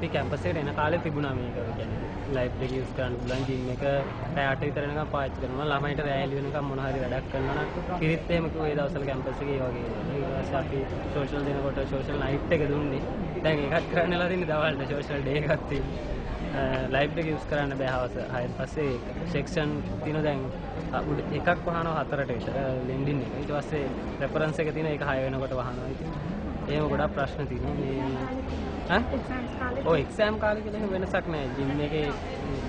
අපි කැම්පස් එකට එන කාලේ තිබුණා මේක. ඒ කියන්නේ ලයිබ්‍රරි එක යූස් කරන්න පුළුවන් ජිම් එක පැය 8 විතර වෙනකම් පාවිච්චි කරනවා. ළමයින්ට රැය එළි වෙනකම් මොන හරි වැඩක් කරනවා නම් පිරිත් එහෙම කිව්වේ ඒ දවස්වල කැම්පස් එකේ වගේ. ඊට පස්සේ අපි සෝෂල් දෙනකොට සෝෂල් නයිට් එක දුන්නේ. දැන් ඒකත් කරන්නලා තියෙන්නේ දවල්ට සෝෂල් ඩේ එකක් තියෙනවා. ලයිබ්‍රරි එක යූස් කරන්න බෑ හවස 6න් පස්සේ සෙක්ෂන් තියෙනවා දැන් එකක් වහනවා 4ට විතර ලෙන්ඩින් එක. ඊට පස්සේ රෙෆරන්ස් එක තියෙන ඒක 6 වෙනකොට වහනවා. ඉතින් එහෙම ගොඩක් ප්‍රශ්න තියෙනවා. මේ ඔය එක්සෑම් කාලේ කියලා එහෙම වෙනසක් නැහැ. ජිම් එකේ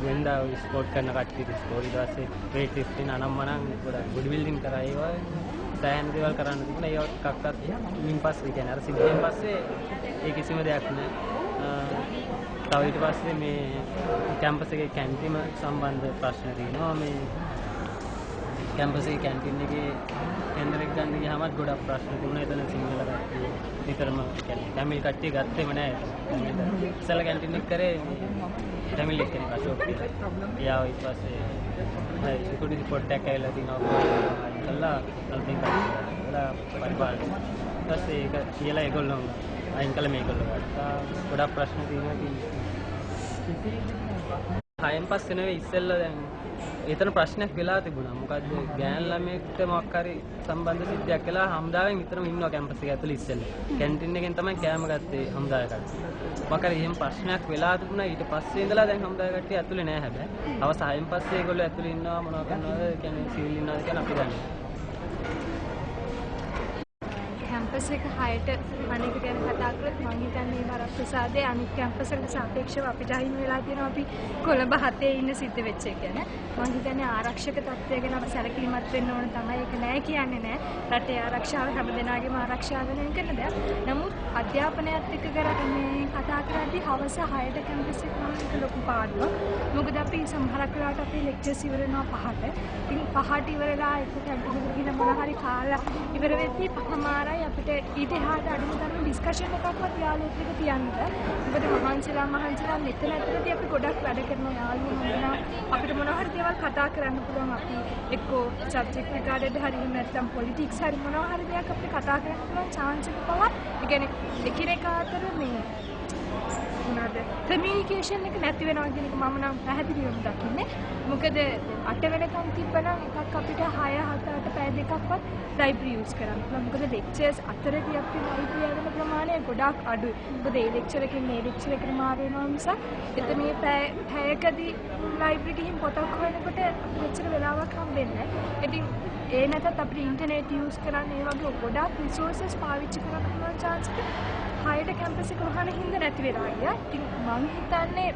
වෙනදා ස්පෝර්ට් කරන කට්ටිය ස්පෝර්ට් ඊට පස්සේ වේට් ලිෆ්ටින් අනම්මනම් ගොඩක් බොඩි බිල්ඩින් කරා ඒවා සෑහෙන දේවල් කරන්න තිබුණා. ඒවා එකක්වත් මින් පස්සේ කියන්නේ අර සිද්ධියෙන් පස්සේ ඒ කිසිම දෙයක් නැහැ. තව ඊට පස්සේ මේ කැම්පස් එකේ කැන්ටින් සම්බන්ධ ප්‍රශ්න තියෙනවා. මේ කැම්පස් එකේ කැන්ටින් එකේ කෙන්දරෙක් ගන්න ගියාමත් ගොඩක් ප්‍රශ්න තිබුණා. එතන සිංහල කට්ටිය විතරම කියන්නේ තමිල් කට්ටිය ගත්තේම නැහැ. ඉස්සෙල්ලා කැන්ටින් එක කරේ තමිල් එක්කෙනෙක් අශෝක් කියලා. එයා ඊට පස්සේ සිකියුරිටි රිපෝට් එකක් ඇවිල්ලා තිනවා. කළා අල්පින් කට්ටියලා පරිපාලනය. ඊට පස්සේ ඒක කියලා ඒගොල්ලෝ අයින් කළ මේගොල්ලෝ ගත්තා. ගොඩක් ප්‍රශ්න තියෙනවා තියෙන්නේ. 6න් පස්සේ නෙවෙයි ඉස්සෙල්ලා දැන් එතන ප්‍රශ්නයක් වෙලා තිබුණා. මොකද්ද ගෑන් ළමයෙක්ට මොකක් හරි සම්බන්ධ සිද්ධියක් වෙලා හම්දාවෙන් විතරම ඉන්නවා කැම්පස් එක ඇතුළේ ඉස්සෙල්ලා. කැන්ටින් එකෙන් තමයි කෑම ගත්තේ හම්දාවේ කට්ටිය. මොකක් හරි එහෙම ප්‍රශ්නයක් වෙලා තිබුණා. ඊට පස්සේ ඉඳලා දැන් හම්දාවේ කට්ටිය ඇතුළේ නෑ හැබැයි. අවස 6න් පස්සේ ඒගොල්ලෝ ඇතුළේ ඉන්නවා මොනවා කරනවද කියන්නේ සීල් ඉන්නවද කියන අපි දන්නේ. කැම්පස් එක 6ට අනේක ගැන කතා කරත් මම හිතන්නේ වරප්‍රසාදයේ අනිත් කැම්පස් වලට සාපේක්ෂව අපිට අහිමි වෙලා තියෙනවා අපි කොළඹ 7 ඉන්න සිද්ධ වෙච්ච එක ගැන. මම හිතන්නේ ආරක්ෂක තත්ත්වය ගැන අපි සැලකිලිමත් වෙන්න ඕන තමයි. ඒක නෑ කියන්නේ නෑ. රටේ ආරක්ෂාව හැමදෙනාගේම ආරක්ෂාව වෙන කරන දෙයක්. නමුත් අධ්‍යාපනයත් එක්ක කරන්නේ කතා කරද්දී හවස 6ට කැම්පස් එක වහන්න ලොකු පාඩුවක්. මොකද අපි සමහරක් වෙලාවට අපේ ලෙක්චර්ස් ඉවර වෙනවා 5ට. ඉතින් 5ට ඉවර වෙලා ඒක කැම්පස් එකට ගිහින් මොන හරි කාලා ඉවර වෙද්දී පහමාරයි අපිට ඊට එහාට අඩුම තරම ඩිස්කෂන් එකක්වත් යාළුවොත් එක්ක තියන්න. මොකද මහන්සිලා මෙතන ඇතුළතදී අපි ගොඩක් වැඩ කරනවා යාළුවෝ හම්බුනා. අපිට මොන හරි දේවල් කතා කරන්න පුළුවන්. අපි එක්කෝ සබ්ජෙක්ට් රිගාඩඩ් හරි නැත්නම් පොලිටික්ස් හරි මොන හරි දෙයක් අපිට කතා කරන්න පුළුවන් chance එක පවා. ඒ කියන්නේ එකිනෙකා අතර මේ මොනවාද කමියුනිකේෂන් එක නැති වෙනවා කියන එක මම නම් පැහැදිලිවම දකින්නේ. මොකද 8 වෙනකම් තිබ්බනම් එකක් අපිට 6 7 8 පැය දෙකක්වත් ලයිබ්‍රරි යූස් කරන්න පුළුවන්. මොකද ලෙක්චර්ස් අතරදී අපිට ලයිබ්‍රරි යන ප්‍රමාණය ගොඩාක් අඩුයි. මොකද ඒ ලෙක්චර් එකෙන් මේ ලෙක්චර් එකට මාරු වෙනවා නිසා එතන මේ පැයකදී ලයිබ්‍රරි ගිහින් පොතක් හොයනකොට මෙච්චර වෙලාවක් හම්බෙන්නේ නැහැ. ඉතින් ඒ නැතත් අපිට ඉන්ටර්නෙට් යූස් කරන්න ඒ වගේ ගොඩාක් රිසෝසස් පාවිච්චි කරන්න පුළුවන් chance එක 6ට කැම්පස් එක වහන හින්දා නැති වෙලා ගියා. ඉතින් මම හිතන්නේ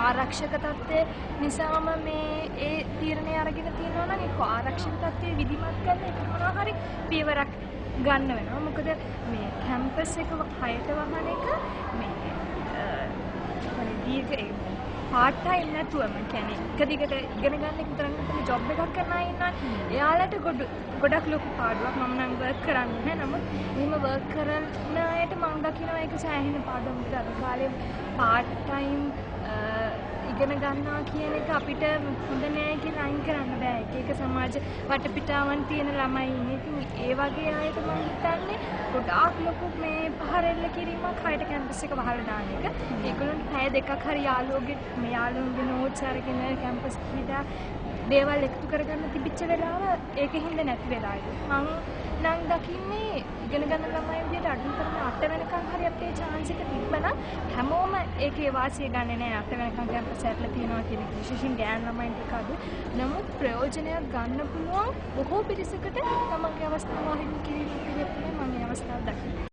ආරක්ෂක තත්ත්වය නිසාම මේ ඒ තීරණය අරගෙන තියෙනවා නම් ඒක ආරක්ෂක තත්ත්වය විධිමත් කරන එක මොනවා හරි පියවරක් ගන්න වෙනවා. මොකද මේ කැම්පස් එක 6ට වහන එක මේ දීර්ඝ පාර්ට් ටයිම් නැතුවම කියන්නේ එක දිගට ඉගෙන ගන්න එක විතරක් නෙවෙයි ජොබ් එකක් කරන අය ඉන්නවා. එයාලට ගොඩක් ලොකු පාඩුවක්. මම නම් වර්ක් කරන්නේ නැහැ. නමුත් එහෙම වර්ක් කරන අයට මම දකිනවා ඒක සෑහෙන පාඩුවක්. මොකද අද කාලේ පාර්ට් ටයිම් ඉගෙන ගන්නවා කියන එක අපිට හොඳ නෑ කියලා අයින් කරන්න බෑ. එක සමාජ වටපිටාවන් තියෙන ළමයි ඉන්නේ. ඉතින් ඒ වගේ අයට මම හිතන්නේ ගොඩාක් ලොකු මේ පහරෙල්ල කිරීමක් 6ට කැම්පස් එක වහලා දාන එක. ඒගොල්ලන්ට පැය දෙකක් හරි යාළුවෝගේ නෝට්ස් අරගෙන කැම්පස් ගිහින් දේවල් එකතු කරගන්න තිබිච්ච වෙලාව ඒකෙන්ද නැති වෙලා ඉන්නේ. මම නම් දකින්නේ ඉගෙන ගන්න ළමයි විදියට අඩුම තරමේ 8 වෙනකන් හරි අපේ chance එක තිබ්බනම් හැමෝම ඒකේ වාසිය ගන්නෙ නෑ. 8 වෙනකන් කැම්පස් එකල තියනවා කියන එක විශේෂයෙන් ගෑන් ළමයින්ට කඩු. නමුත් ප්‍රයෝජනයක් ගන්න පුළුවන් බොහෝ පිරිසකට තමන්ගේ අවස්ථාව වහින්න කිරීම පිළිබඳව මම මේ අවස්ථාව දකිනවා.